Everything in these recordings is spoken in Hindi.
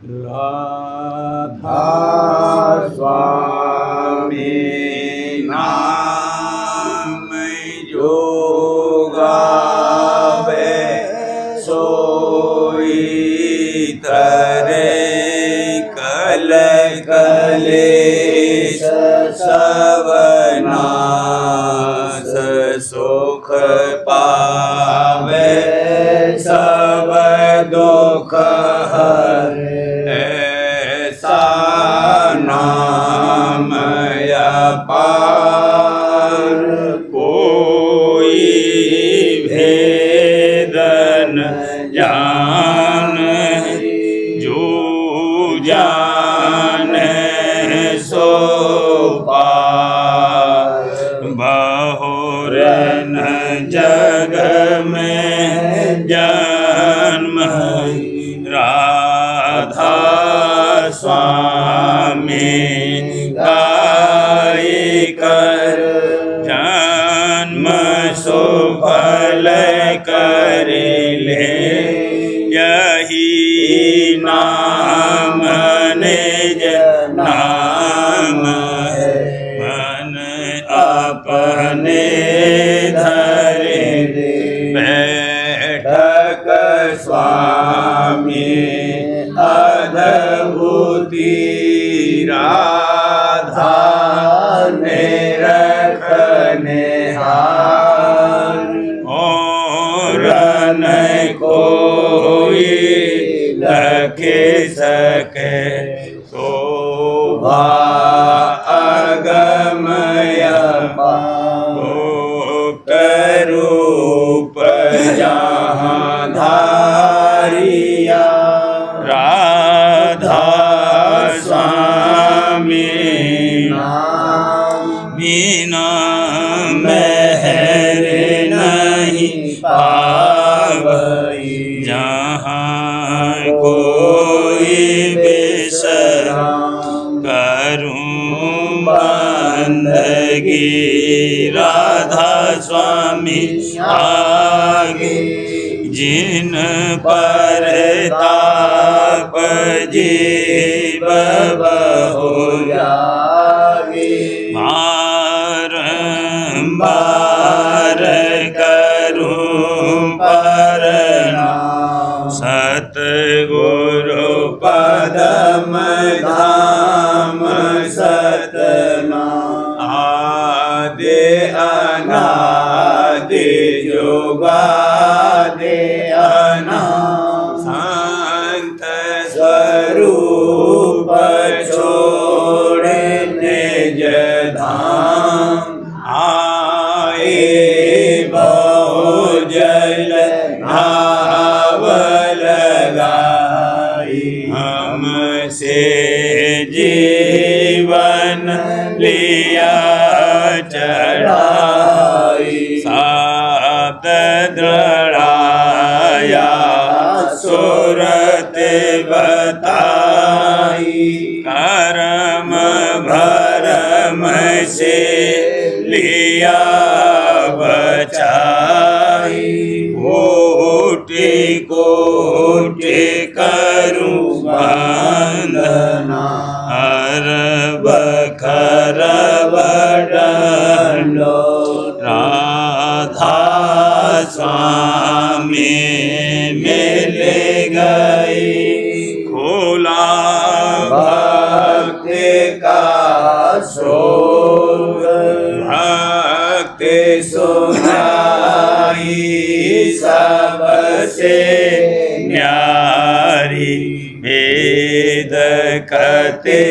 राधा स्वामी नाम जो गावे सोई तरे कल कलेश सब नाश सुख पावे सब दुख हरे ऐसा नाम अपार कोई भेद न जाने जो जाने सो पार बहुर न जग में जन्म राधा स्वामी गाय कर जन्म सुफल कर ले यही नाम निज नाम है मन अपने धरे बैठक स्वामी अद्भुति राधा ने रखने हार और न कोई रखे सके शोभा अगमय गुप्त रूप जहाँ धारिया राधा स्वामी बिना मेहर नहीं पावई जहाँ कोई विश्राम करूं बंदगी राधा स्वामी आगे जिन पर ताप जीव हो जागे बारंबार करूं प्रणाम सतगुरु पदम धाम सतनाम आदि अनादि जुगादि अनाम संत स्वरूप छोड़े निज धाम आए बहुजल नाव लगाई हमसे जीवन लिया चढ़ाई सात दृढ़ाया सुरत बताई कर्म भरम से लिया बचाई कोटि कोटि करूं वंदना हर बखर बड़लो राधा स्वामी मिल गई खोला भक्ति का शोक भक्ति सुनाई सबसे न्यारी वेद कते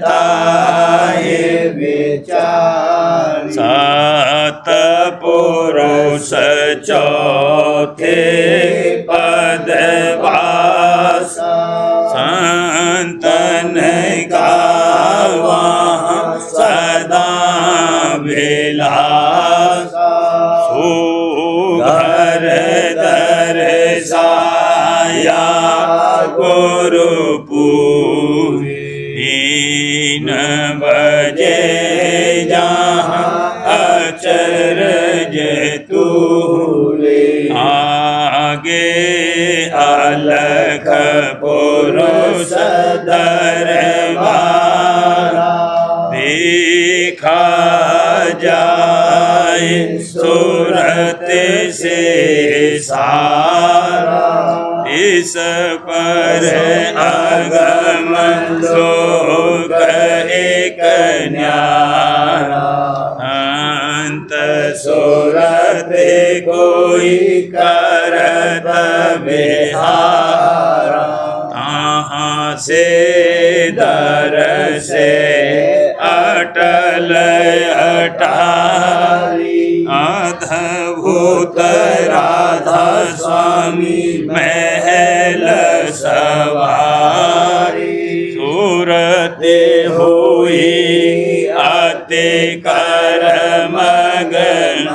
वनताए विचार सात पुरुष चौथे पद वास संतन का वहाँ सदा विलास सुघर दर्शाया गुरु पूरीन बजे जहाँ अचरज तूले आगे अलग लख पुरुष दरबार देखा जाए सूरत से सारा इस पर अगम लोक एक न्यारा अंत सूरत कोई करत बिहारा ताहाँ से दर से अटल अटारी अद्भुत राधा स्वामी महल सवारी सूरत हुई अति कर मगनानी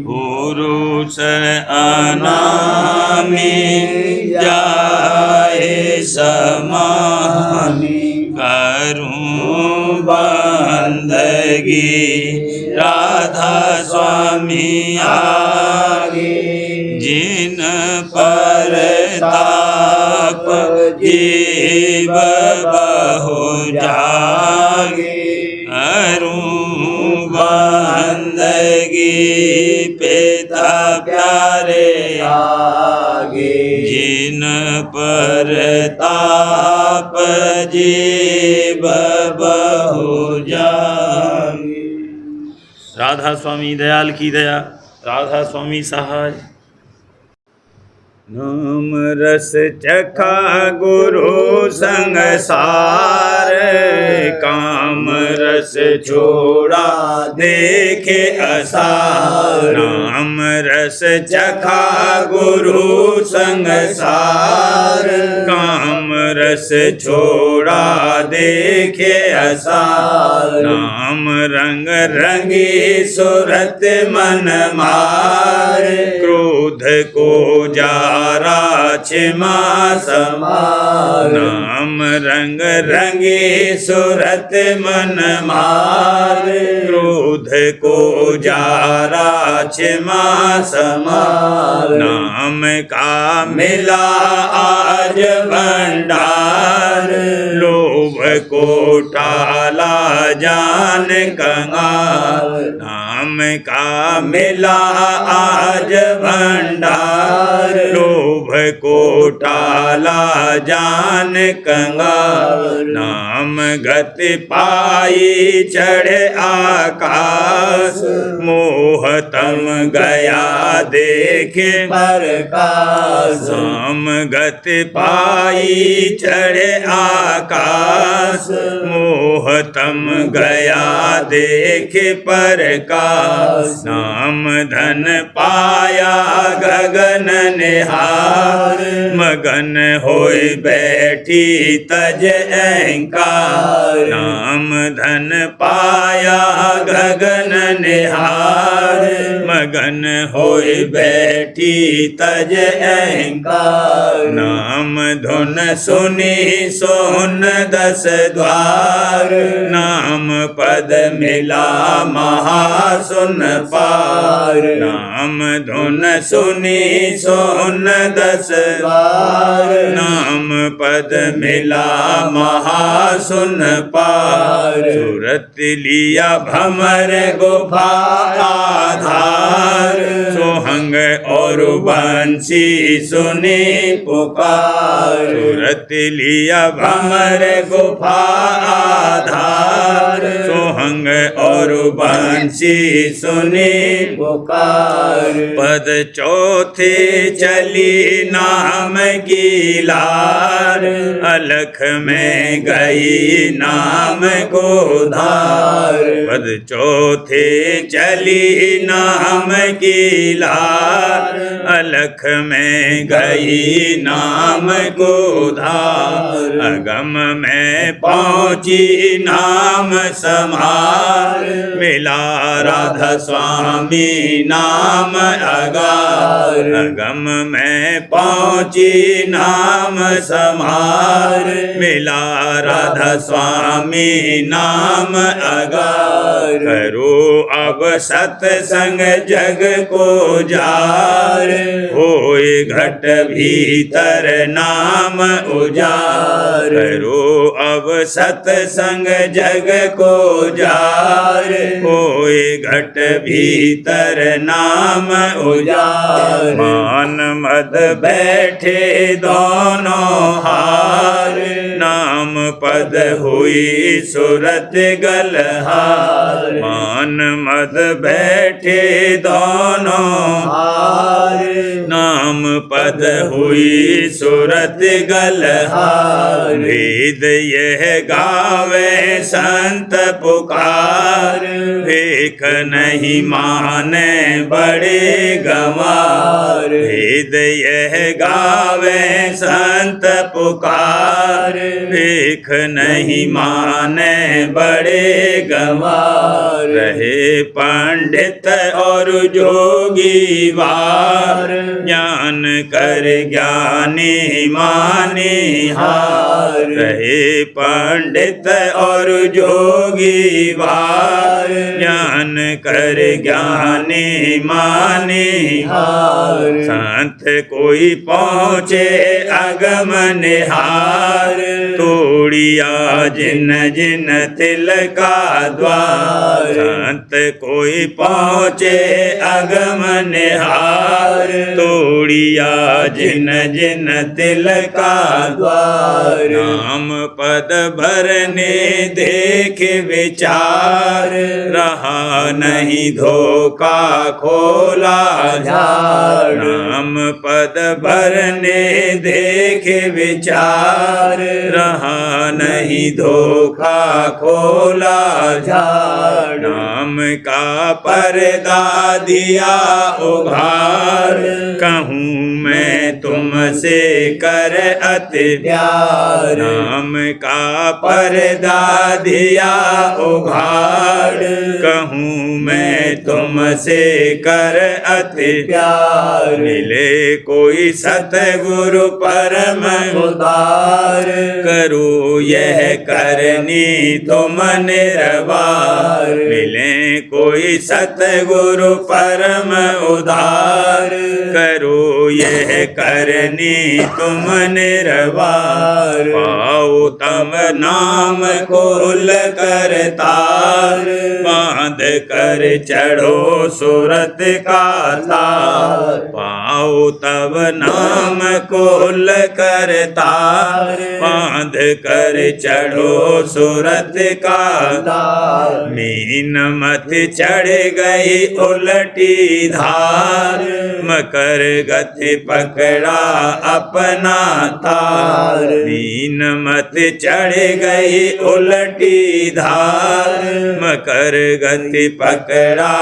पुरुष अनामी जाए समानी करूं बंदगी राधा स्वामी आगे जिन पर ताप जीव बहु जागे करूं बंदगी पिता प्यारे आगे जिन पर ताप जीव बहु जागे। राधा स्वामी दयाल की दया, राधा स्वामी सहाय। नाम रस चखा गुरु संग सार काम रस छोड़ा देखे असार नाम रस चखा गुरु संग सार काम रस छोड़ा देखे असार नाम रंग रंगी सूरत मन मार क्रोध को जारा छिमा समार नाम रंग रंगे सूरत मन मार क्रोध को जारा छिमा समार नाम का मिला आज भंडार लोभ को टाला जान कंगाल नाम का मिला आज भंडार लोभ को टाला जान कंगाल नाम गति पाई चढ़े आकाश मोह तम गया देखे प्रकाश नाम गति पाई चढ़े आकाश मोह तम गया देखे प्रकाश नाम धन पाया गगन निहार मगन होय बैठी तज अहंकार नाम धन पाया गगन निहार मगन होय बैठी तज अहंकार नाम धुन सुनी सोन दस द्वार नाम पद मिला महासुन पार नाम धुन सुनी सोन दस द्वार नाम पद मिला महासुन पार सूरत लिया भमर गुफा आधार सोहंग और बंसी सुने पुकार सूरत लिया भमर गुफा आधार सोहंग और बंसी सुने पुकार पद चौथे चली नाम की लार अलख में गई नाम को धार पद चौथे चली नाम की लार अलख में गई नाम को धार अगम में पहुंची नाम समार मिला राधा स्वामी नाम अगार, अगम में पहुँची नाम समार, मिला राधा स्वामी नाम अगार। करो अब सत्संग जग को जार, होए घट भीतर नाम उजार। करो अब सत्संग जग को जार, होए घट भीतर नाम उजार। मान मद बैठे दोनों हार, नाम पद हुई सुरत गलहार। मान मद बैठे दोनों हार, नाम पद हुई सुरत गलहार। वेद यह गावे संत पुकार, भेख नहीं माने बड़े गंवार। वेद यह गावे संत पुकार, भेख नहीं माने बड़े गंवार। रहे पंडित और जोगी वार, ज्ञान कर ज्ञानी मानी हार। रहे पंडित और जोगी वार, ज्ञान कर ज्ञानी मानी हार। संत कोई पहुँचे अगम निहार, तोड़िया जिन जिन तिल का द्वार। संत कोई पहुँचे अगम निहार, तोड़िया जिन जिन तिल का द्वार। नाम पद भरने देख विचार, रहा नहीं धोखा खोला झार। नाम पद भरने देख विचार, रहा नहीं धोखा खोला झार। नाम का पर्दा दिया उघार, कहूँ मैं तुमसे कर अति प्यार। नाम का पर्दा दिया उघार, कहूँ मैं तुमसे कर अति प्यार। मिले कोई सतगुरु परम उदार, करो यह करनी तुम निर्वार। मिले कोई सतगुरु परम उदार, करो यह करनी तुम निर्वार। पाओ तम नाम खोल कर तार, बांध कर चढ़ो सुरत का तार। पाओ तब नाम खोल कर तार, बांध कर चढ़ो सुरत का तार। मीन मत चढ़ गई उलटी धार, मकर गति पकड़ा अपना तार। मीन मत चढ़ गई उलटी धार, मकर गति पकड़ा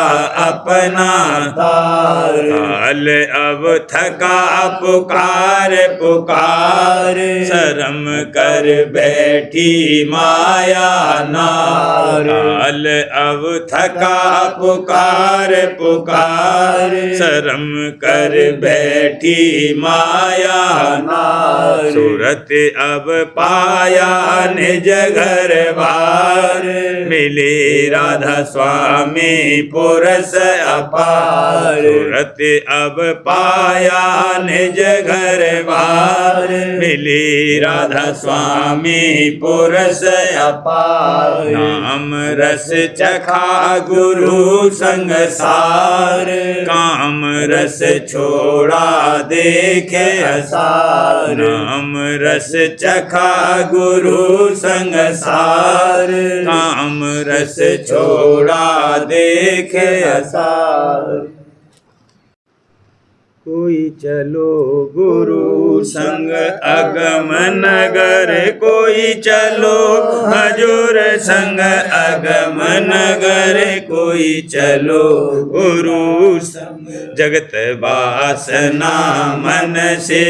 अपना तार। काल अब थका पुकार पुकार, शर्म कर बैठी माया नार। काल अब थका पुकार पुकार, शर्म कर बैठी माया नार। सूरत अब पाया निज घर बार, मिले राधा स्वामी पुरस अपार। सूरत अब पाया निज घर बार, मिली राधा स्वामी पुरस अपार। नाम रस चखा गुरु संग सार, काम रस छोड़ा देखे असार। नाम रस चखा गुरु संग सार, काम रस छोड़ा देखे असार। कोई चलो गुरु संग अगम नगर, कोई चलो हजूर संग अगम नगर। कोई कोई चलो गुरु संग। जगत वासना मन से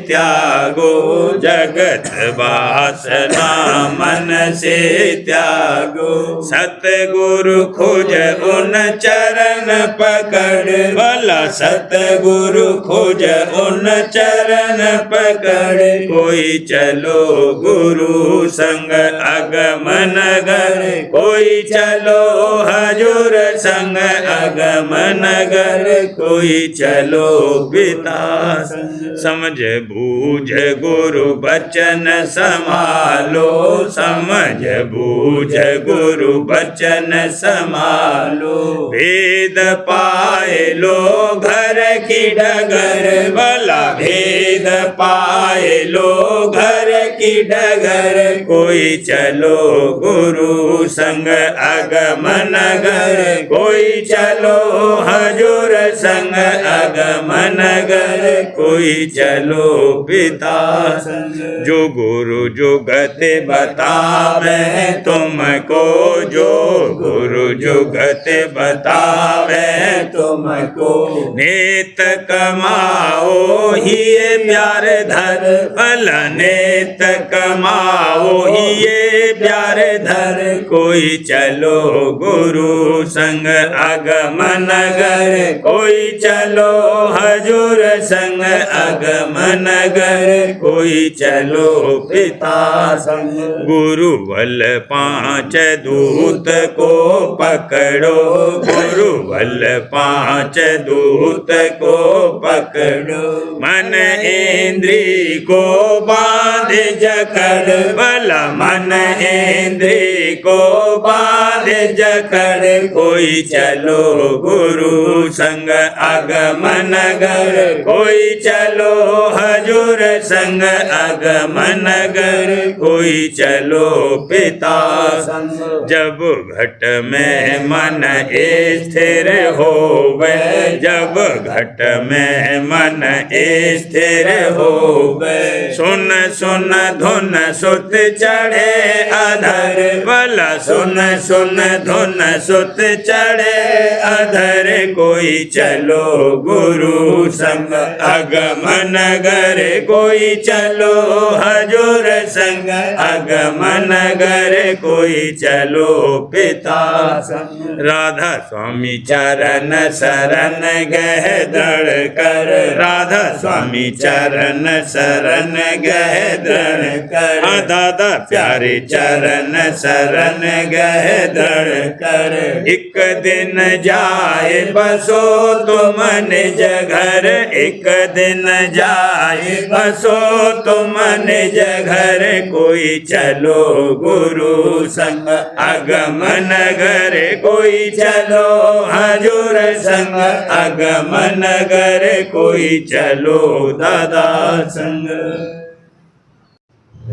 त्यागो, जगत वासना मन से त्यागो। सतगुरु खोज उन चरण पकड़, भला सतगुरु खोज उन चरण पकड़। कोई चलो गुरु संग अगम नगर, कोई चलो हजूर संग अगम नगर। कोई चलो पिता समझ बूझ गुरु बचन संभालो, समझ बूझ गुरु बचन संभालो। भेद पाए लो घर की डगर, भला भेद पाए लो घर की डगर। कोई चलो गुरु संग अगम नगर, कोई चलो हजूर संग अगम नगर। कोई चलो पिता जो गुरु जुगत बतावे तुमको, जो गुरु जुगत बतावे तुमको। नेत कमाओ ही ये प्यार धर, भला नेत कमाओ ही ये प्यार धर। कोई चलो गुरु संग अगम नगर, कोई चलो हजूर संग अगम नगर। कोई चलो पिता संग गुरु बल पांच दूत को पकड़ो, गुरु बल पांच दूत को पकड़ो। मन इंद्री को बांध जकड़, भला मन इंद्री को बांध जकड़। कोई चलो गुरु संग अगम नगर, कोई चलो हजूर संग अगम नगर। कोई चलो पिता संग जब घट में मन स्थिर होवे, जब घट में मन स्थिर होवे। सुन सुन धुन सुत चढ़े अधर, भला सुन सुन धुन सुत चढ़े अधर। कोई चलो गुरु संग अगम नगर, कोई चलो हजूर संग अगम नगर। कोई चलो पिता संग राधा स्वामी चरण शरण गह दृढ़ कर, राधा स्वामी चरण शरण गह दृढ़ कर। दादा प्यारे चरण शरण गह दृढ़ कर। एक दिन जाए बसो तुम निज घर, एक दिन जाए बसो तुम निज घर। कोई चलो गुरु संग अगम नगर, कोई चलो हजूर संग अगम नगर। कोई चलो दादा संग।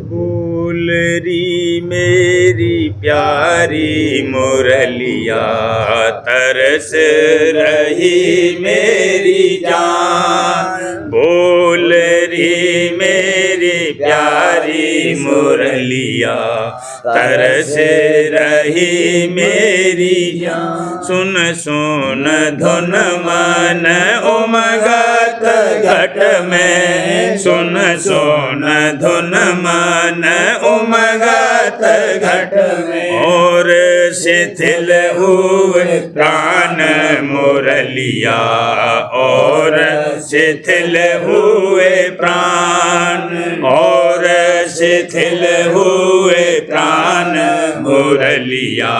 बोलरी मेरी प्यारी मुरलिया, तरस रही मेरी जान। बोलरी मेरी प्यारी मुरलिया, तरस रही मेरी जान। सुन सुन धुन मन उमगत घट में, सुन सुन धुन मन उमगत घट में। और शिथिल हुए प्राण मुरलिया, और शिथिल हुए प्राण, और शिथिल हुए प्राण मुरलिया,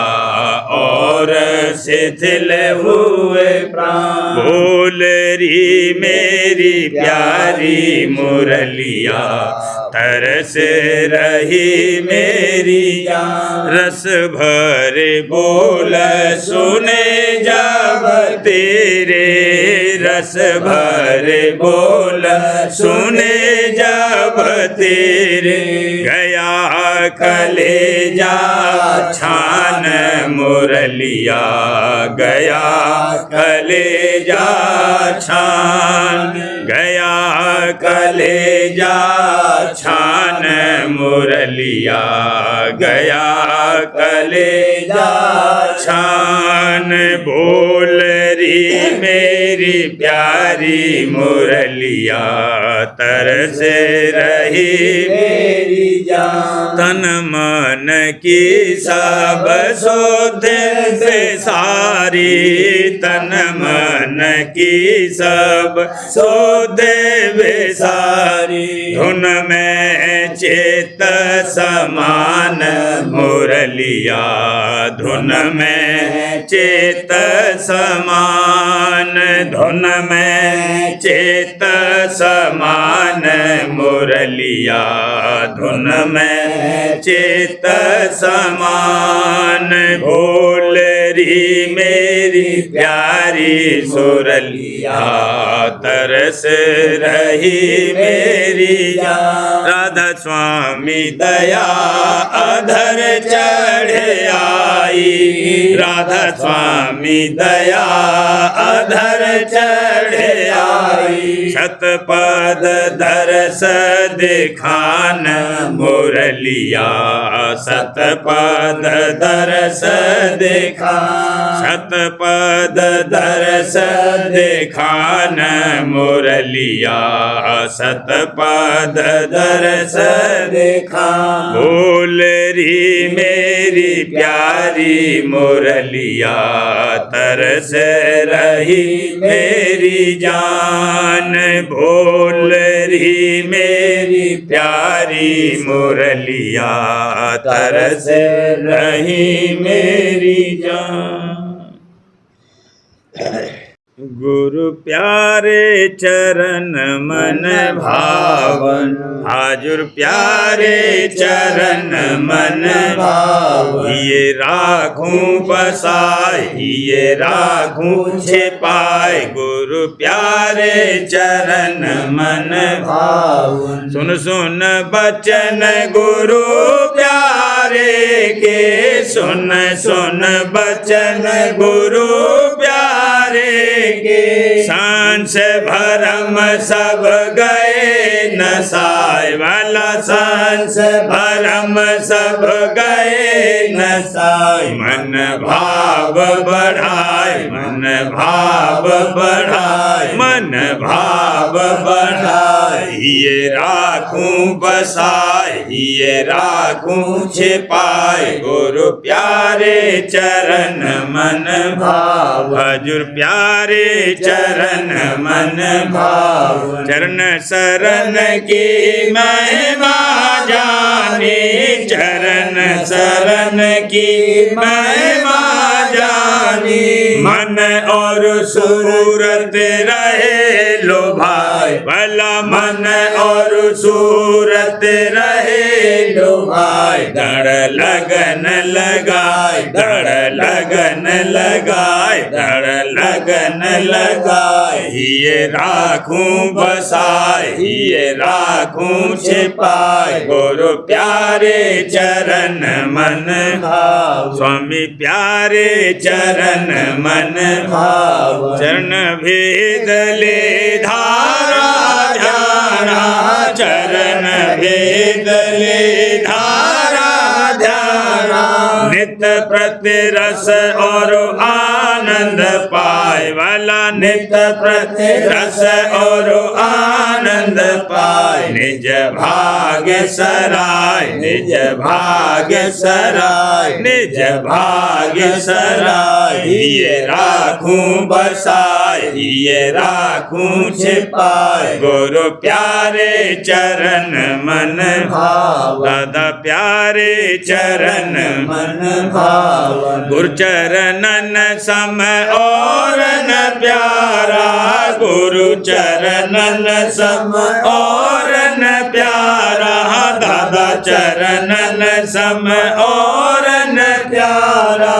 और शिथिल हुए प्राण। बोलरी मेरी प्यारी मुरलिया, तरस रही मेरी जान। रस भरे बोल सुने जब तेरे, रस भरे बोल सुने जब तेरे। गया कलेजा छान मुरलिया, गया कलेजा छान, गया कलेजा छान मुरलिया, गया कलेजा छान। मन बोल री मेरी प्यारी मुरलिया तरस रही मेरी जान। तन मन की सब सुध से सारी, तन मन की सब सुध सारी। धुन में चेत समान मुरलिया, धुन में चेत समान, धुन में चेत समान मुरलिया, धुन में चेत समान। बोल री मेरी प्यारी सुरलिया तरस रही मेरी जान। राधा स्वामी दया अधर चढ़ आई, राधा स्वामी दया अधर चढ़ आई। शतपद दरस दिखान मुरलिया, शतपद दरस दिखान, शतपद दरस दिखान मुरलिया, शतपद दरस दिखान। बोल री मेरी प्यारी मुरलिया तरस रही मेरी जान। बोल री मेरी प्यारी मुरलिया तरस रही मेरी जान। गुरु प्यारे चरण मन भावन, हाजुर प्यारे चरण मन भावन। ये राखूं बसाए, ये राखूं छिपाए, गुरु प्यारे चरण मन भावन। सुन सुन बचन गुरु प्यारे के, सुन सुन बचन गुरु प्यारे के। सांस भरम सब गए नसाए वाला, सांस भरम सब गए नसाए। मन भाव बढ़ाए, मन भाव बढ़ाए, मन भाव बढ़ाए। ये राखूं बसाए, ये राखूं छिपाए, गुरु प्यारे चरण मन भाव। हजूर प्यारे चरण मन भाव। चरण शरण की महिमा जाने, चरण शरण की महिमा जानी। मन और सूरत रहे लोभाए, भला मन और सूरत रहे लोभाए। दड़ लगन लगाए, दड़ लगन लगाए, दड़ लगन लगाए। ये राखूं बसाए, ये राखूं छिपाए, गुरु प्यारे चरण मन भाव। स्वामी प्यारे चरण मन भाव। चरण भेद ले धारा ध्याना, चरण भेद ले धारा ध्याना। नित्य प्रति रस और आनंद पाए वाला, नित्य प्रति रस और आनंद पाए। निज भाग्य सराय, निज भाग्य सराय, निज भाग्य सराय। ये राखूं बसाए, ये राखूं छिपाए, गुरु प्यारे चरण मन भाव। दादा प्यारे चरण मन भाव। गुरु चरणन सम और न प्यारा, गुरु चरणन सम और न प्यारा। दादा चरणन सम और न प्यारा।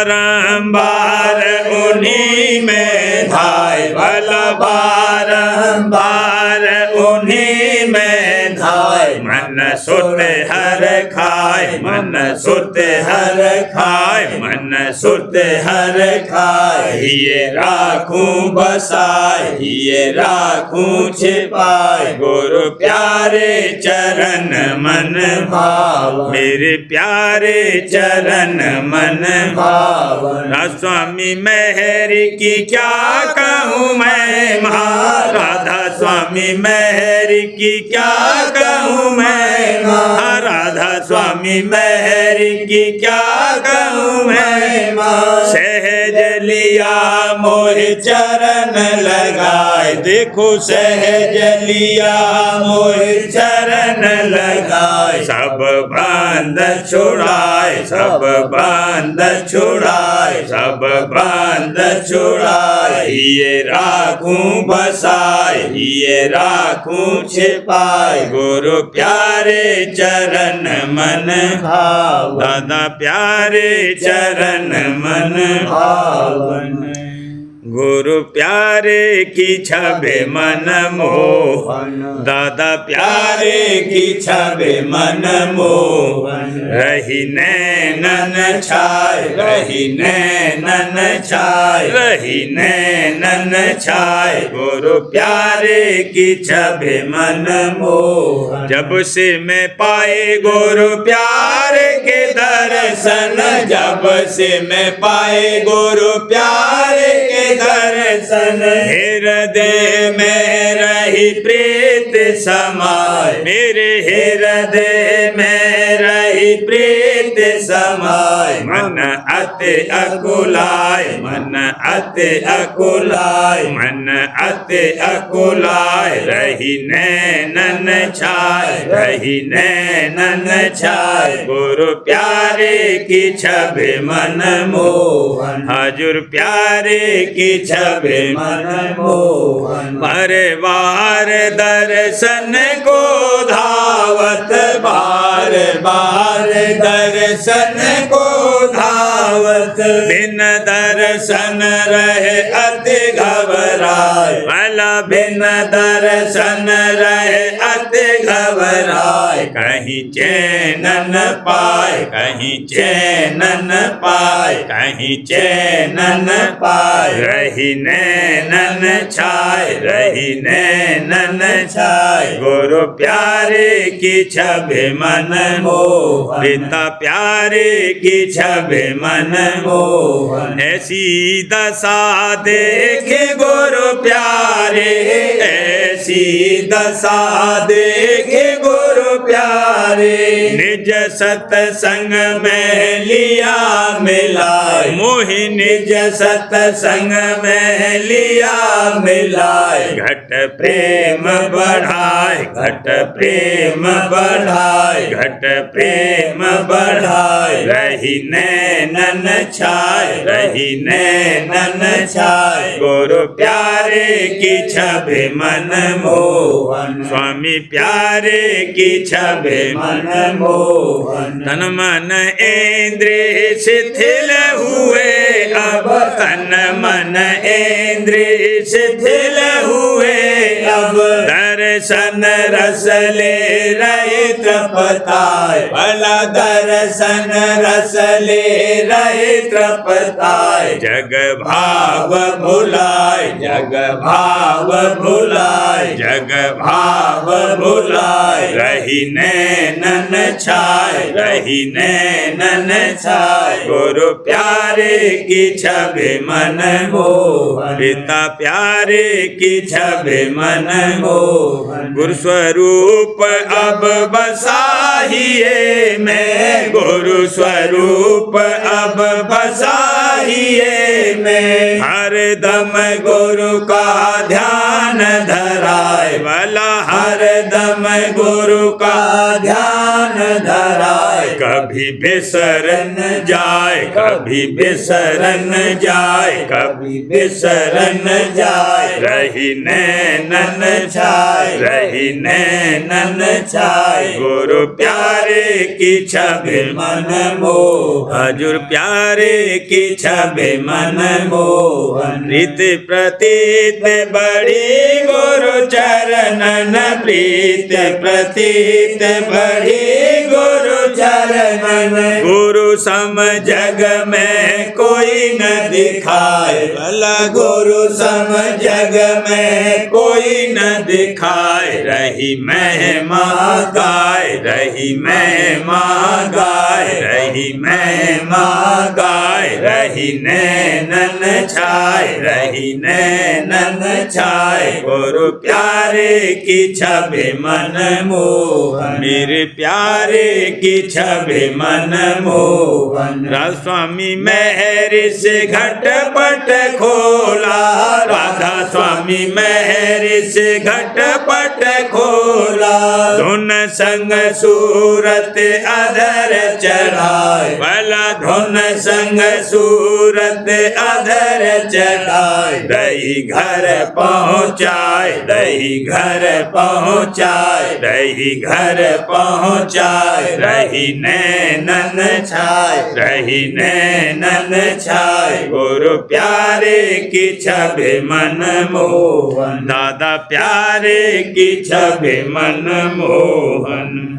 बारंबार उन्हीं में धाय, भला बारंबार उन्हीं में धाय। खाए, मन सुत हर खाए, मन सुत हर खाए, मन सुत हर खाए। ये राखूं बसाए, ये राखूं छिपाए, गुरु प्यारे चरण मन भावन, मेरे प्यारे चरण मन भावन। स्वामी मेहर की क्या कहूँ मैं, राधा स्वामी मेहर की क्या कहूँ मैं, राधा स्वामी मेहर की क्या कहूँ मैं। सहज लिया मोह चरण लगाए, देखो सहज लिया मोह चरण लगाए। सब बंद छुड़ाए, सब बंद छुड़ाए, सब बंद छुड़ाए। ये राखूं बसाए, ये राखूं छिपाए, गुरु प्यारे चरण मन भावन, दादा प्यारे चरण मन भावन। गुरु प्यारे की छबे मन मोहन, दादा प्यारे की छबे मन मोहन। रही नैनन छाए, रही नैनन छाए, रही नैनन छाए, गुरु प्यारे की छबे मन मोहन। जब से मैं पाए गुरु प्यारे के दर्शन, जब से मैं पाए गुरु प्यारे के दर्शन, हृदय में रही प्रीत समाए, मेरे हृदय में रही प्रीत समाए। मन अति अकुलाए, मन अति अकुलाए, मन अति अकुलाए। रही नैनन छाए, रही नैनन छाए, गुरु प्यारे की छबे मन मोहन, हजूर प्यारे की छबे मन मोहन। बार दर्शन को धावत, बार बार दर्शन को धावत, बिन दर्शन रहे अति घबराए, भला बिन दर्शन रहे अति घबराए। कहीं चैन न पाए, कहीं चैन न पाए, कहीं चैन न पाए। रही नैनन छाए, रही नैनन छाए, गुरु प्यारे की छबे मन मोहन, पिता प्यारे की छबे मन मोहन। ऐसी दशा देखे गुरु प्यारे, ऐसी दशा देखे गुरु प्यारे। निज सत्संग में लिया मिलाए, मोहि निज सत्संग में लिया मिलाए। घट प्रेम बढ़ाए, घट प्रेम बढ़ाए, घट प्रेम बढ़ाए। रही नैनन छाए, रही नैनन छाए, गुरु प्यारे की छबे मन मोहन, स्वामी प्यारे की छबे मन मोहन। तन मन इंद्रिय शिथिल हुए, अब तन मन इंद्रिय शिथिल हुए, अब दर्शन रस ले रहे त्रपताए, भला दर्शन रस ले रहे त्रपताए। जग भाव भुलाए, जग भाव भुलाए, जग भाव भुलाए। रही नैनन छाए, रही नैनन छाए, गुरु प्यारे की छबे मन मोहन, पिता प्यारे की छबे मन मोहन। गुरु स्वरूप अब बसाहिए मैं, गुरु स्वरूप अब बसाहिए मैं। हर दम गुरु का ध्यान धराए, भला हर दम गुरु का ध्यान धराए। कभी बिसरन जाए, कभी बिसरन जाए, कभी बिसरन जाए। रही नैनन छाए, रही नैनन छाए, गुरु प्यारे की छबे मन मोहन, हजूर प्यारे की छबे मन मोहन। प्रीत प्रतीत बड़ी गुरु चरणन, प्रीत प्रतीत बढ़ी गुरु चरणन गुरु सम जग में कोई न दिखाए, भला गुरु सम जग में कोई न दिखाए। रही महिमा गाय, रही महिमा गाय, रही महिमा गाय, रही नैनन छाय, रही नैनन छाय। गुरु प्यारे की छवि मन मोहन, मेरे प्यारे की छवि मन मोहन। राधा स्वामी मेहर से घटपट खोला, राधा स्वामी मेहर से घटपट खोला। धुन संग सूरत अधर चढ़ाए, भला धुन संग सूरत अधर चढ़ाए। दही घर पहुँचाए, दही घर पहुँचाए, दही घर पहुँचाए। रही नैनन छाय, रही नैनन छाय। गुरु प्यारे की छवि मन मोहन, दादा प्यारे की छवि मन मोहन।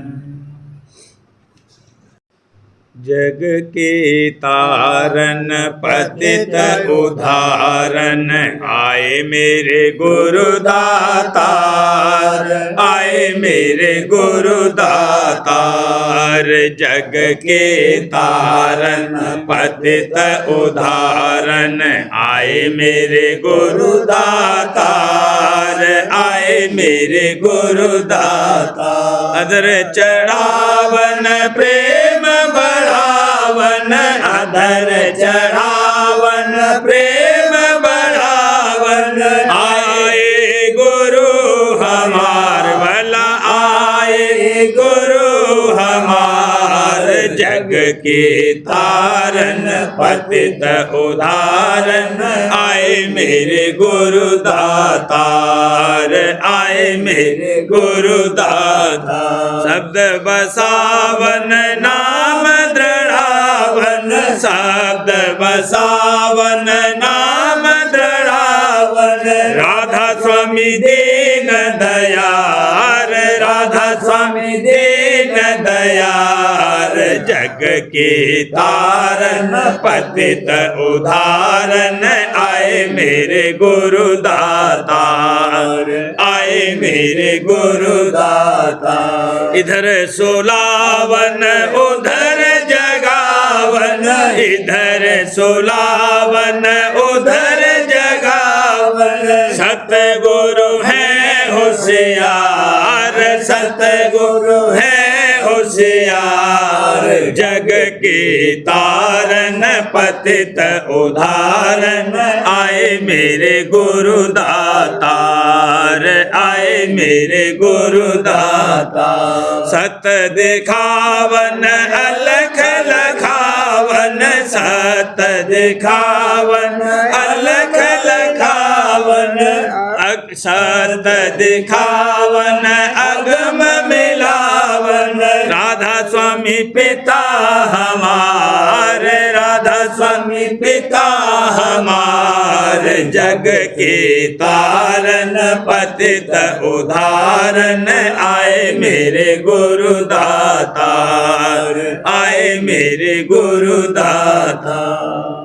जग के तारन पतित उद्धारन, आए मेरे गुरु दातार, आए मेरे गुरु दातार। जग के तारन पतित उद्धारन, आए मेरे गुरु दातार, आए मेरे गुरु दातार। अधर चढ़ावन प्रेम बढ़ावन, अधर चढ़ावन प्रेम बढ़ावन। आए गुरु हमार, भला आए गुरु हमार। जग के तारन पतित उद्धारन, आए मेरे गुरु दातार, आए मेरे गुरु दातार। शब्द बसावन नाम दृढ़ावन, शब्द बसावन नाम दृढ़ावन। राधा स्वामी दीन दयार, राधा स्वामी दीन दयार। जग के तारन पतित उद्धारन, आए मेरे गुरु दातार, आए मेरे गुरु दातार। इधर सुलावन उधर जगावन, इधर सुलावन उधर जगावन। सतगुरु है होशियार, सतगुरु है होशियार। जग के तारन पतित उद्धारन, आए मेरे गुरु दातार, आए मेरे गुरु दातार। सत दिखावन अलख लखावन, सत दिखावन अलख लखावन। सत दिखावन अगम मिलावन। राधा स्वामी पिता हमार, राधा स्वामी पिता हमार। जग के तारन पतित उद्धारन, आए मेरे गुरु दातार, आए मेरे गुरु दातार।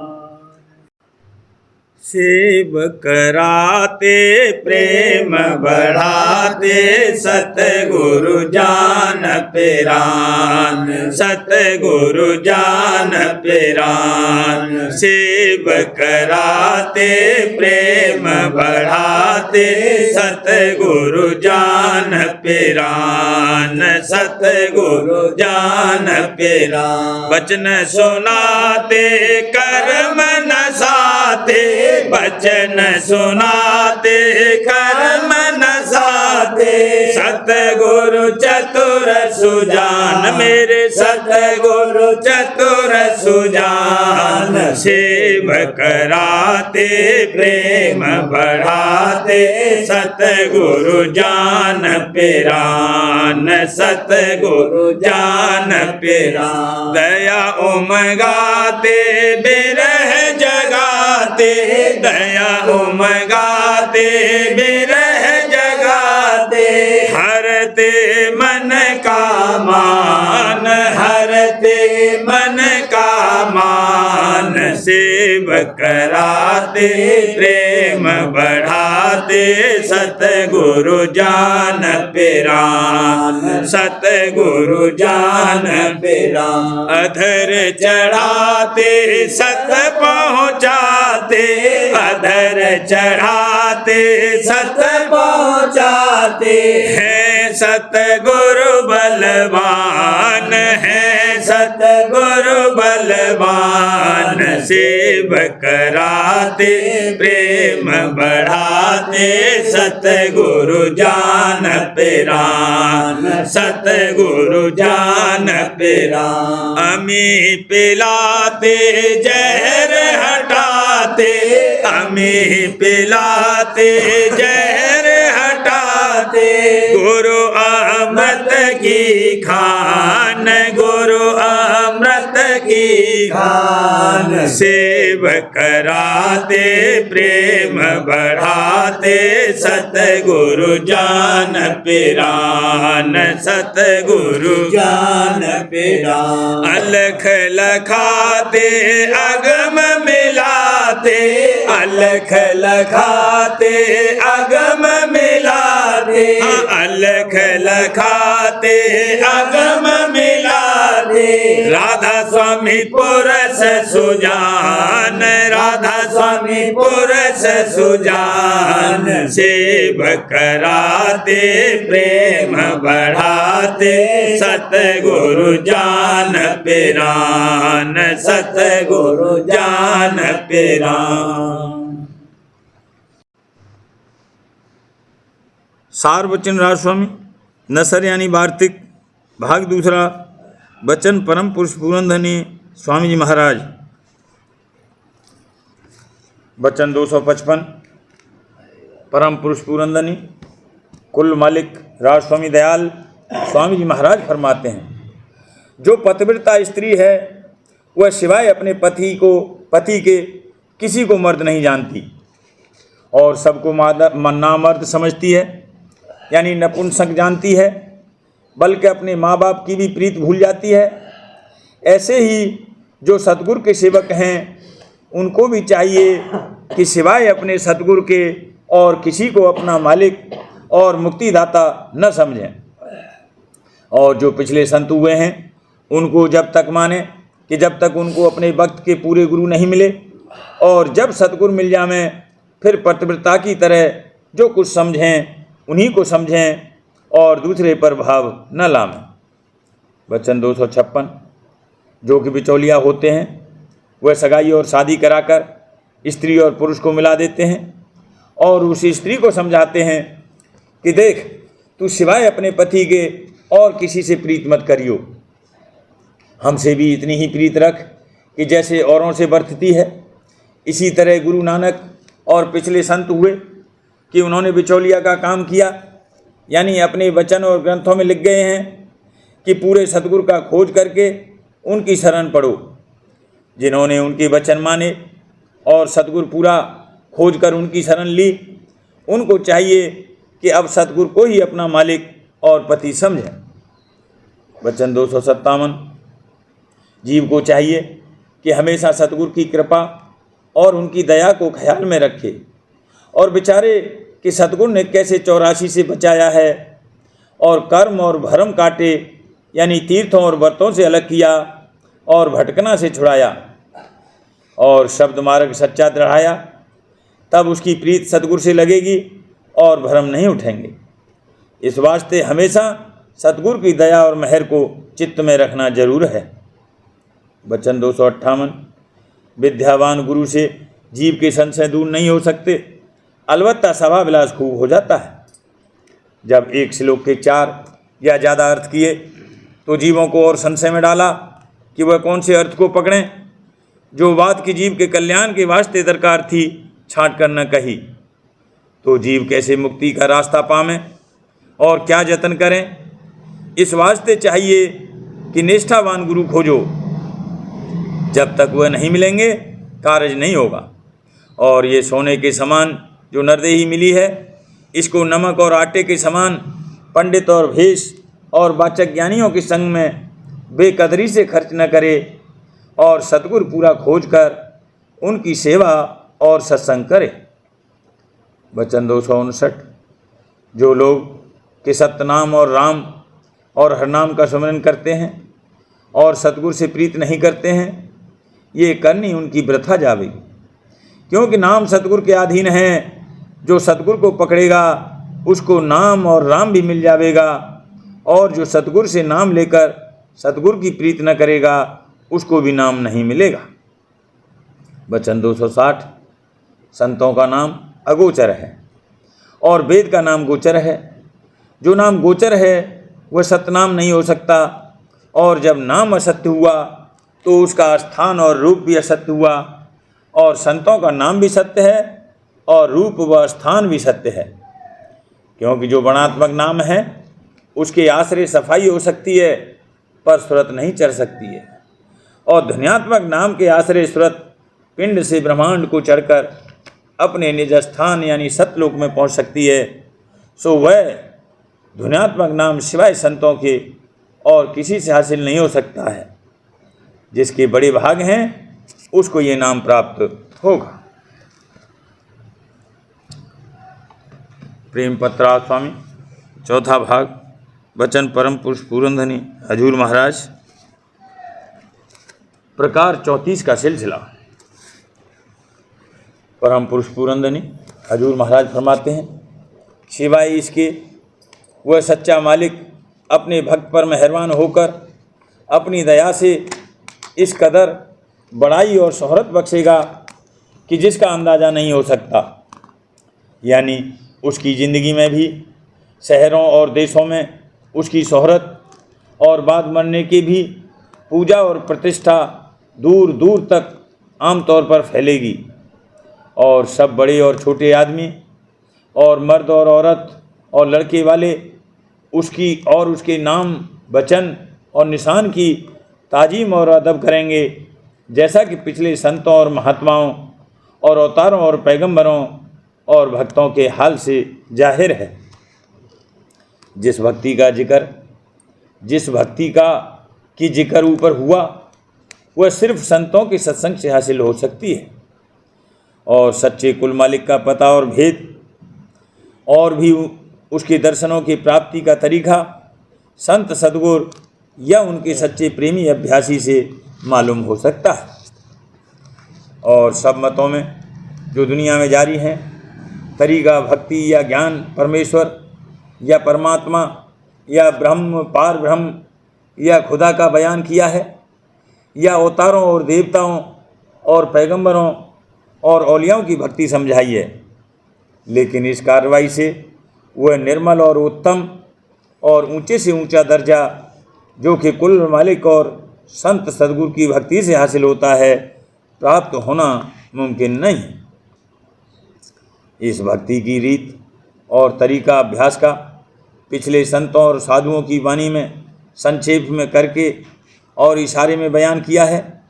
सेव कराते प्रेम बढ़ाते, सतगुरु जान पिरान, सतगुरु जान पिरान। सेव कराते प्रेम बढ़ाते, सतगुरु जान पिरान, सतगुरु जान पिरान। वचन सुनाते कर्म नसाते, वचन सुनाते कर्म नसाते। सतगुरु चतुर सुजान, मेरे सतगुरु चतुर सुजान। सेव कराते प्रेम बढ़ाते, सतगुरु जान पिरान, सतगुरु जान पिरान। दया उमगाते बिरह जगाते, दया उमगाते बिरह जगाते। हरते मान, हरते मन का मान। सेव कराते प्रेम बढ़ाते, सतगुरु जान पिरान, सतगुरु जान पिरान। अधर चढ़ाते सत पहुँचाते, अधर चढ़ाते सत पहुँचाते है सतगुरु बलवान, है सतगुरु बलवान। सेव कराते प्रेम बढ़ाते, सतगुरु जान पिरान, सतगुरु जान पिरान। अमी पिलाते जहर हटाते, अमी पिलाते जहर हटाते, गुरु अमृत की खान, गुरु अमृत की खान। सेव कराते प्रेम बढ़ाते, सतगुरु जान पिरान, सतगुरु जान पिरान। अलख लखाते अगम मिलाते, अलख लखाते अगम मिलाते, अलख लखाते अगम मिलाते। राधा स्वामी पुरस सुजान, राधा स्वामी पुरस सुजान। सेव कराते प्रेम बढ़ाते, सतगुरु जान पिरान, सतगुरु जान पिरान। सार वचन राजस्वामी नसर यानी वार्तिक भाग दूसरा। वचन परम पुरुष पूरनधनी स्वामी जी महाराज। वचन 255। परम पुरुष पूरनधनी कुल मालिक राजस्वामी दयाल स्वामी जी महाराज फरमाते हैं, जो पतिव्रता स्त्री है वह सिवाय अपने पति के किसी को मर्द नहीं जानती और सबको नामर्द समझती है, यानी नपुंसक जानती है, बल्कि अपने माँ बाप की भी प्रीत भूल जाती है। ऐसे ही जो सतगुरु के सेवक हैं उनको भी चाहिए कि सिवाय अपने सतगुरु के और किसी को अपना मालिक और मुक्तिदाता न समझें। और जो पिछले संत हुए हैं उनको जब तक माने कि जब तक उनको अपने वक्त के पूरे गुरु नहीं मिले, और जब सतगुरु मिल जावें फिर पतिव्रता की तरह जो कुछ समझें उन्हीं को समझें और दूसरे पर भाव न लावें। वचन 256। जो कि बिचौलिया होते हैं वह सगाई और शादी कराकर स्त्री और पुरुष को मिला देते हैं और उस स्त्री को समझाते हैं कि देख, तू सिवाय अपने पति के और किसी से प्रीत मत करियो, हमसे भी इतनी ही प्रीत रख कि जैसे औरों से बरतती है। इसी तरह गुरु नानक और पिछले संत हुए कि उन्होंने बिचौलिया का काम किया, यानी अपने वचन और ग्रंथों में लिख गए हैं कि पूरे सतगुरु का खोज करके उनकी शरण पढ़ो। जिन्होंने उनके वचन माने और सतगुरु पूरा खोज कर उनकी शरण ली, उनको चाहिए कि अब सतगुरु को ही अपना मालिक और पति समझें। वचन 257। जीव को चाहिए कि हमेशा सतगुरु की कृपा और उनकी दया को ख्याल में रखे और बेचारे कि सतगुरु ने कैसे 84 से बचाया है और कर्म और भरम काटे, यानी तीर्थों और व्रतों से अलग किया और भटकना से छुड़ाया और शब्द मार्ग सच्चा दृढ़ाया, तब उसकी प्रीत सतगुरु से लगेगी और भरम नहीं उठेंगे। इस वास्ते हमेशा सतगुरु की दया और मेहर को चित्त में रखना जरूर है। वचन 258। विद्यावान गुरु से जीव के संशय दूर नहीं हो सकते, अलबत्ता सभा विलास खूब हो जाता है। जब एक श्लोक के 4 या ज़्यादा अर्थ किए तो जीवों को और संशय में डाला कि वह कौन से अर्थ को पकड़ें। जो बात की जीव के कल्याण के वास्ते दरकार थी छांट कर न कही, तो जीव कैसे मुक्ति का रास्ता पावें और क्या जतन करें। इस वास्ते चाहिए कि निष्ठावान गुरु खोजो, जब तक वह नहीं मिलेंगे कार्य नहीं होगा। और ये सोने के समान जो नरदेही मिली है, इसको नमक और आटे के समान पंडित और भेष और वाचक ज्ञानियों के संग में बेकदरी से खर्च न करे और सतगुरु पूरा खोज कर उनकी सेवा और सत्संग करे। वचन 259। जो लोग के सतनाम और राम और हरनाम का स्मरण करते हैं और सतगुरु से प्रीत नहीं करते हैं, ये करनी उनकी वृथा जावेगी, क्योंकि नाम सतगुरु के अधीन है। जो सतगुरु को पकड़ेगा उसको नाम और राम भी मिल जावेगा, और जो सतगुरु से नाम लेकर सतगुरु की प्रीत न करेगा उसको भी नाम नहीं मिलेगा। वचन 260। संतों का नाम अगोचर है और वेद का नाम गोचर है। जो नाम गोचर है वह सतनाम नहीं हो सकता, और जब नाम असत्य हुआ तो उसका स्थान और रूप भी असत्य हुआ। और संतों का नाम भी सत्य है और रूप व स्थान भी सत्य है, क्योंकि जो वर्णात्मक नाम है उसके आश्रय सफाई हो सकती है पर सुरत नहीं चढ़ सकती है, और ध्वन्यात्मक नाम के आश्रय सुरत पिंड से ब्रह्मांड को चढ़कर अपने निज स्थान यानी सतलोक में पहुंच सकती है। सो वह ध्वन्यात्मक नाम सिवाय संतों के और किसी से हासिल नहीं हो सकता है। जिसके बड़े भाग हैं उसको ये नाम प्राप्त होगा। प्रेम पत्रा स्वामी, चौथा भाग। वचन परम पुरुष पूरनधनी हजूर महाराज। प्रकार 34 का सिलसिला। परम पुरुष पूरनधनी हजूर महाराज फरमाते हैं, सिवाय इसके वह सच्चा मालिक अपने भक्त पर मेहरबान होकर अपनी दया से इस कदर बड़ाई और शोहरत बख्शेगा कि जिसका अंदाज़ा नहीं हो सकता। यानी उसकी ज़िंदगी में भी, शहरों और देशों में उसकी शोहरत और बाद मरने की भी पूजा और प्रतिष्ठा दूर दूर तक आमतौर पर फैलेगी, और सब बड़े और छोटे आदमी और मर्द और औरत और लड़के वाले उसकी और उसके नाम, वचन और निशान की ताजीम और अदब करेंगे, जैसा कि पिछले संतों और महात्माओं और अवतारों और पैगंबरों और भक्तों के हाल से जाहिर है। जिस भक्ति की जिक्र ऊपर हुआ वह सिर्फ संतों के सत्संग से हासिल हो सकती है, और सच्चे कुल मालिक का पता और भेद और भी उसके दर्शनों की प्राप्ति का तरीका संत सद्गुरु या उनके सच्चे प्रेमी अभ्यासी से मालूम हो सकता है। और सब मतों में जो दुनिया में जारी हैं, तरीका भक्ति या ज्ञान परमेश्वर या परमात्मा या ब्रह्म, पार ब्रह्म या खुदा का बयान किया है, या अवतारों और देवताओं और पैगंबरों और औलियाओं की भक्ति समझाई है, लेकिन इस कार्रवाई से वह निर्मल और उत्तम और ऊंचे से ऊंचा दर्जा जो कि कुल मालिक और संत सद्गुरु की भक्ति से हासिल होता है, प्राप्त होना मुमकिन नहीं। इस भक्ति की रीत और तरीका अभ्यास का पिछले संतों और साधुओं की वाणी में संक्षेप में करके और इशारे में बयान किया है,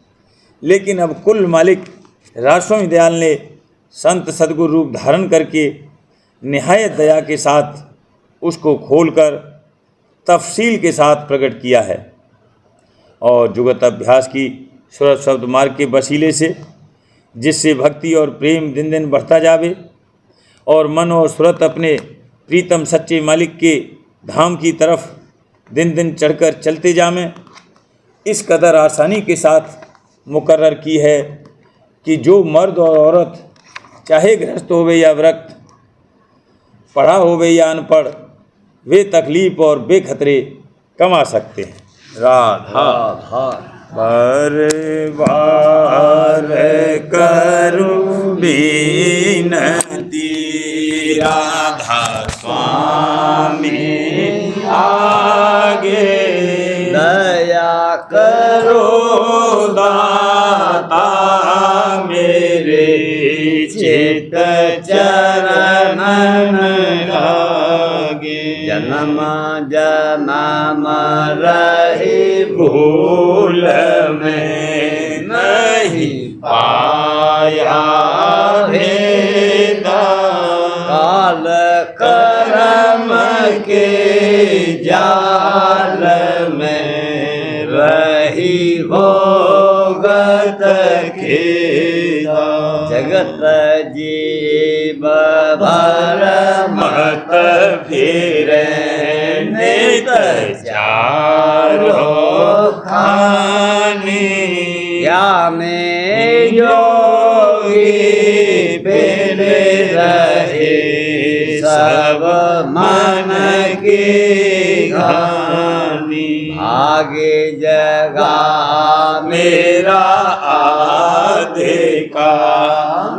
लेकिन अब कुल मालिक राजस्वामी दयाल ने संत सद्गुरु रूप धारण करके निहायत दया के साथ उसको खोलकर तफसील के साथ प्रकट किया है, और जुगत अभ्यास की सुरत शब्द मार्ग के वसीले से जिससे भक्ति और प्रेम दिन दिन बढ़ता जावे और मन और सुरत अपने प्रीतम सच्चे मालिक के धाम की तरफ दिन दिन चढ़कर चलते जावें, इस कदर आसानी के साथ मुकर्रर की है कि जो मर्द और औरत चाहे गृहस्थ होवे या व्रत, पढ़ा होवे या अनपढ़, वे तकलीफ और बेखतरे कमा सकते हैं। राधा बार बार करूं विनती, राधा स्वामी आगे दया करो दाता मेरे चित चरणन लागे। जन्म जन्म रही भूल में नहीं पाया भेदा, काल कर्म के जा रही भोगत खेदा जगत जीव भर मत फिरे नित चारो खानी या में योगी फिर रहे सब मन की घानी भागे जगा मेरा आधिका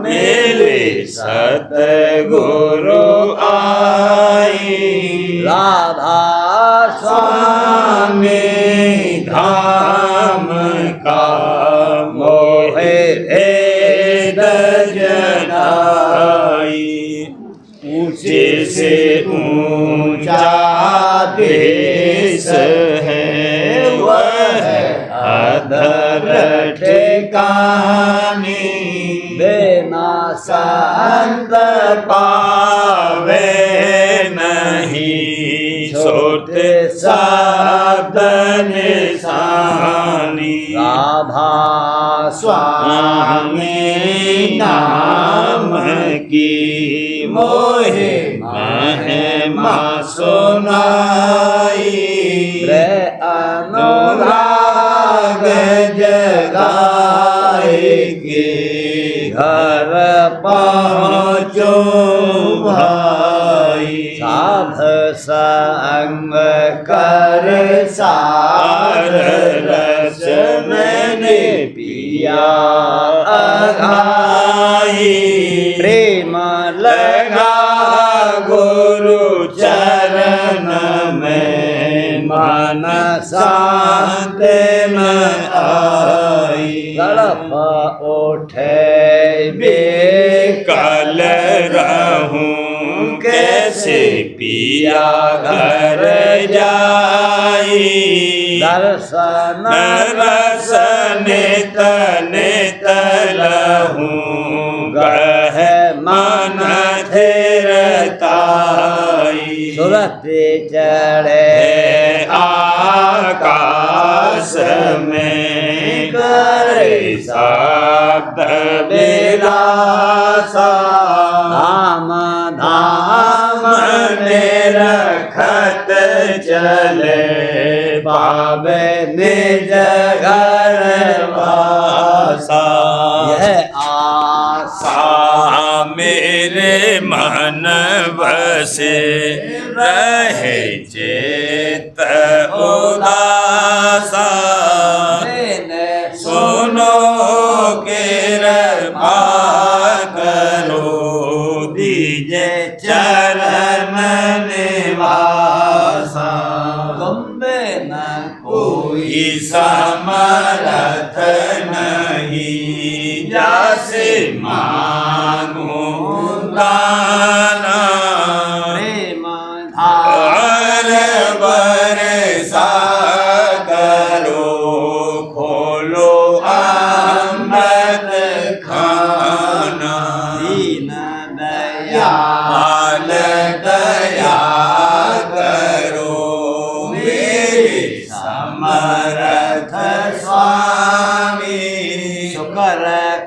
मेरे सतगुरु आई राधा स्वामी धाम का मोहे भेद जनाई ऊंचे से ऊंचा देश है वह अधर ठिकानी बिना संत पावे नहीं छोटे शब्द निशानी राधा स्वामी नाम की मोहे महिमा सुनाई रे अनुराग जगाएगी घर पहुँचो भाई साध संग कर सार रस मैंने पिया अघाई प्रेम लगा गुरु चरण में मन शांत न आई तड़प उठे बेकल रहूं कैसे पिया घर जाई दर्शन रस नित नित लहूं गह मन थिरताई सुरति चढ़े आकाश में करे शब्द विलासा धाम धाम निरखत चले पावे निज घर वासा यह आशा मेरे मन बसे रहे चेत उदासा सुनो कृपा करो दीजे चरण निवासा तुम बिन कोई समर्थ नहीं जैसे मांगू दाना प्रेम हर बरसा करो खोलो अमृत खाना दीन दयाल दया करो मेरे समर्थ स्वामी शुक्र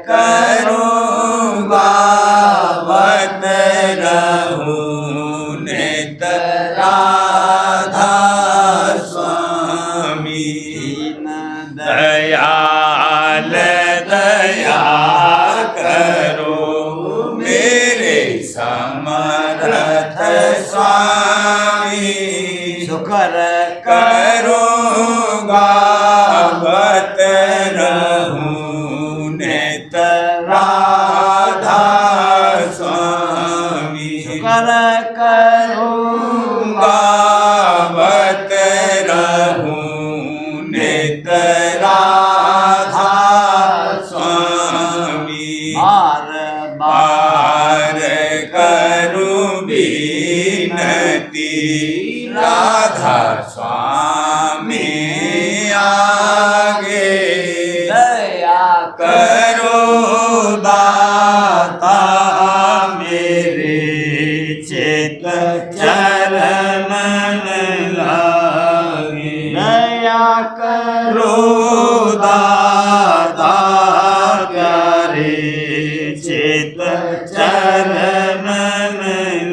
करूँगा बत रहूं नित राधा स्वामी दीन दयाल दया करो मेरे समर्थ स्वामी शुक्र करूँगा बत रहूं नित राधा स्वामी शुक्र करूँगा बत रहूं नित राधा करो दाता प्यारे चित चरणन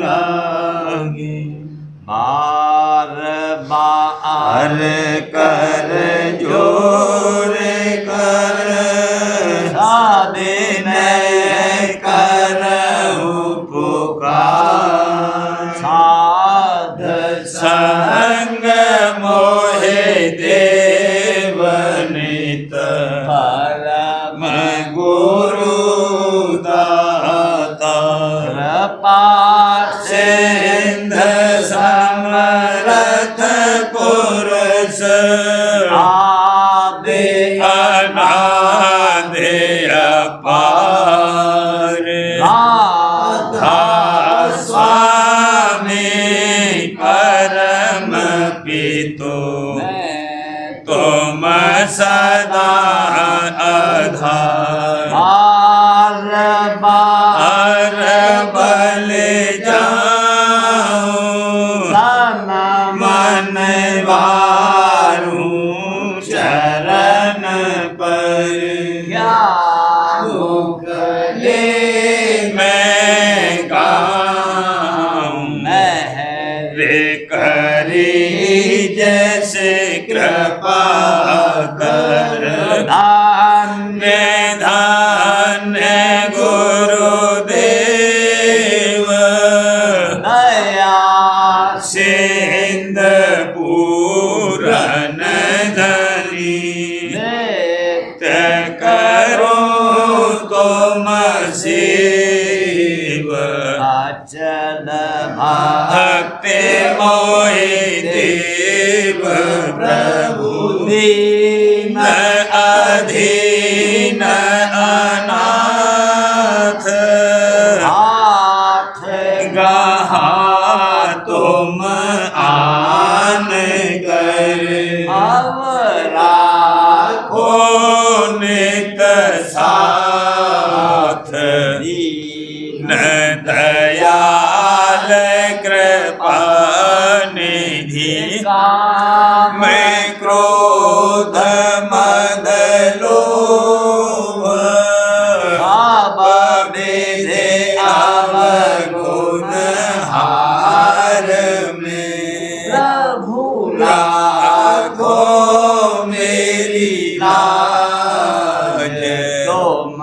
लागे बार बार कर जोर कर साधे मैं करऊं पुकार साध संग मोहे देवनित परम गुरु दाता कृपा सिंध समरथ पुरुष आदि अनादि अपार राधा स्वामी परम पितो तुम सदा आधार बार बल जाऊं मन वारूं शरण पर दुख ले मैं गाऊं रे करी जैसे कृपा कर धान्य धान्य गुरुदेव दया सिंध पूरन धनी करो तुम शिव अचल भक्ति मोहि देव प्रभु दीन अधीन अनाथ हाथ गहा तुम आन कर अवरा को नित साथ दीन दयाल कृपा निधि मैं क्रोध मद लोभ बेधे अवगुण हार में प्रभु राखो मेरी लाज तुम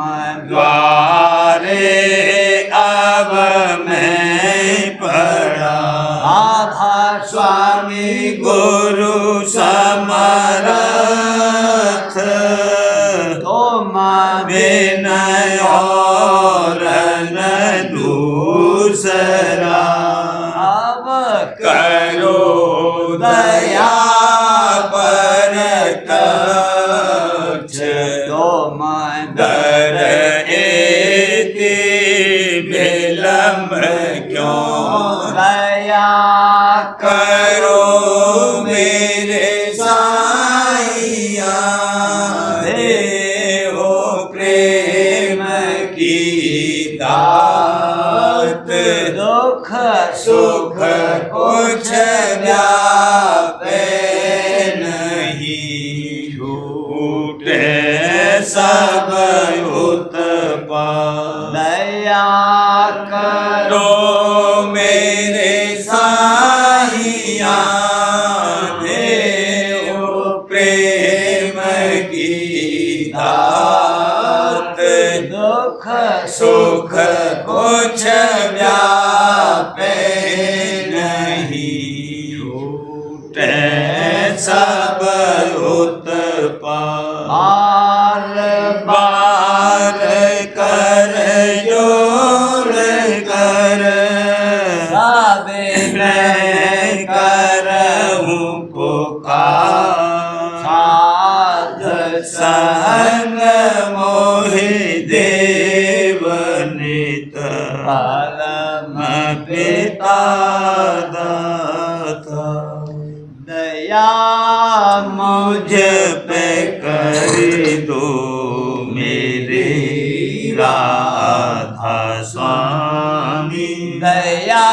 द्वारे अब मैं पड़ा आधा स्वामी गुरु समरथ तुम विनय और न दूसरा अब करो दया पर कछ तुम दर एति विलम्ब क्यों दया करो मेरे साईया देहो प्रेम की दात दुख सुख कुछ व्यापे नहीं छूटे सब उत्पाद दया करो मेरे साहिया देव प्रेम की दात दुख सुख कुछ व्यापे नहीं छूटे सब उत्पाद बार कर जोड़ कर मैं करऊं पुकार साध संग मोहि देवनित परम पिता दाता दया मुझ पे कर दो मेरे राधा स्वामी दया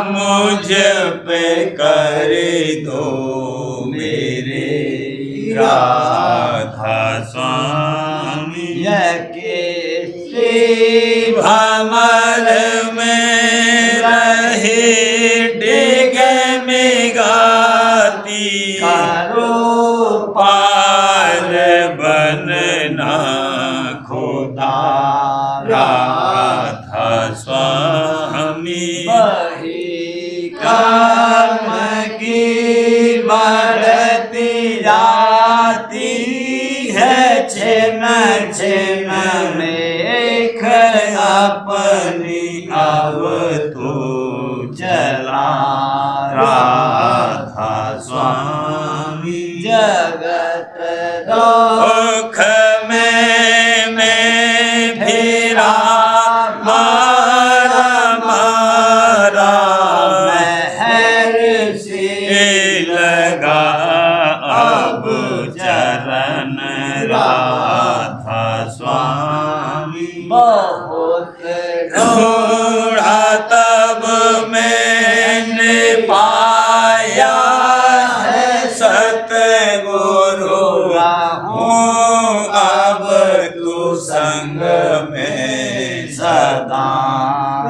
मुझ पे कर दो मेरे राधा स्वामी किसी भंवर में रहे डिग में गाती करो पार बनना खुदा राधा स्वामी वही कर्म की बढ़ती जाती है छिन छिन में अपनी अब तो चला राधा स्वामी जगत दुख में फिरा मारा मारा महर से लगा अब चरण राधा स्वामी बहुत ढूंढा तब मैंने पाया है सतगुरु हूँ अब तू संग में सदा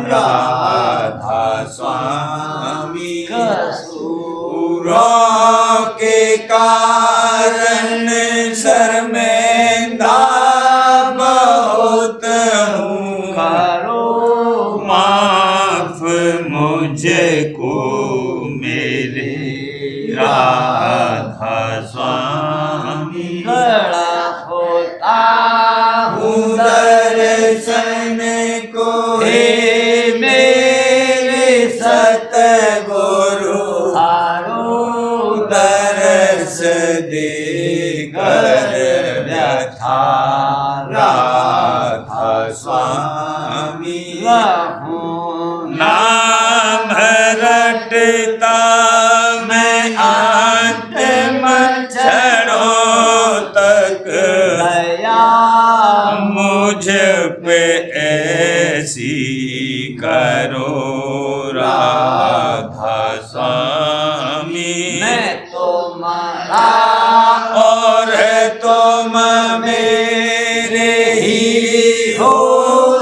राधा स्वामी कसूरों के कारण शर्मिंदा बहुत हूँ करो माफ मुझको मेरे राधा स्वामी खड़ा होता हूँ दर्शन को हे मेरे सतगुरु हारो दर्श दे कर व्यथा राधा स्वामी नाम रटता मैं अंतिम क्षणों तक दया मुझ पे ऐसी करो राधा स्वामी मैं तुम्हारा और तुम मेरे ही हो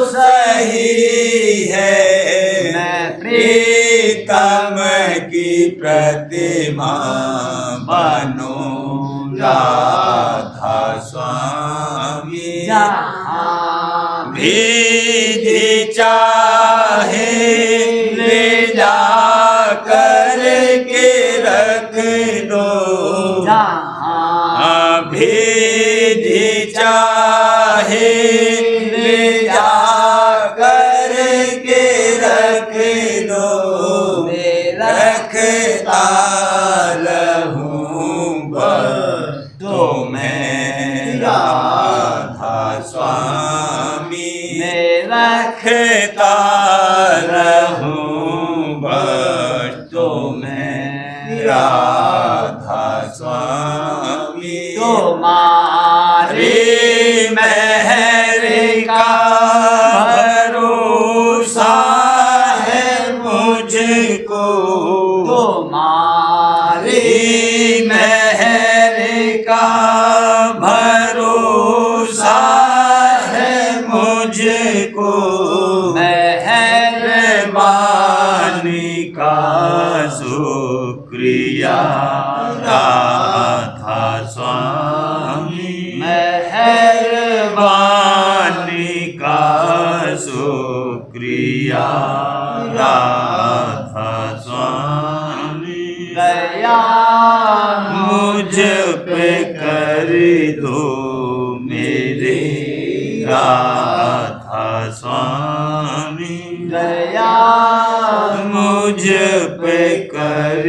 सही है मैं प्रीतम की प्रतिमा बनो राधा स्वामी जहाँ भी चाहे ले जा कर के रख दो जहाँ भी चाहे ले जा कर के रख दो रखता रहूं तो मैं राधा स्वामी रखता रहूं तो मैं राधा स्वामी तुम्हारी मेहर का भरोसा है मुझको तुम्हारी मेहर का भरोसा है मुझको मेहरबानी का शुक्रिया राधा स्वामी मेहरबानी का शुक्रिया राधा स्वामी दया मुझ पे कर दो मेरे राधा स्वामी दया मुझ पे कर